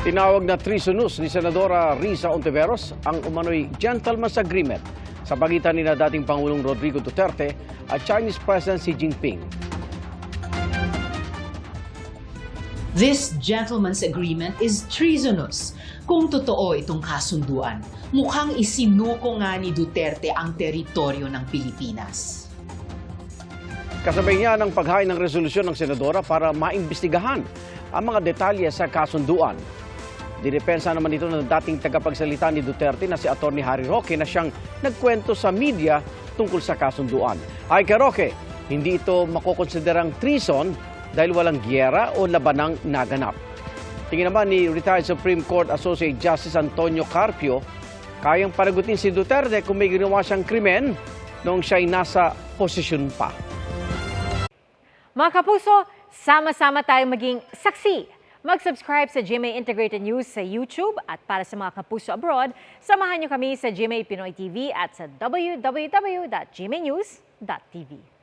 Tinawag na treasonous ni Senadora Risa Ontiveros ang umano'y gentleman's agreement sa pagitan ni dating Pangulong Rodrigo Duterte at Chinese President Xi Jinping. This gentleman's agreement is treasonous. Kung totoo itong kasunduan, mukhang isinuko nga ni Duterte ang teritoryo ng Pilipinas. Kasabay niya ng paghain ng resolusyon ng Senadora para maimbestigahan ang mga detalye sa kasunduan. Dinepensa naman ito ng dating tagapagsalita ni Duterte na si Atty. Harry Roque na siyang nagkwento sa media tungkol sa kasunduan. Ay kay Roque, hindi ito makukonsiderang treason dahil walang giyera o labanang naganap. Tingin naman ni retired Supreme Court Associate Justice Antonio Carpio, kayang panagutin si Duterte kung may ginawa siyang krimen noong siya'y nasa posisyon pa. Mga kapuso, sama-sama tayong maging saksi. Mag-subscribe sa GMA Integrated News sa YouTube at para sa mga kapuso abroad, samahan niyo kami sa GMA Pinoy TV at sa www.gmanews.tv.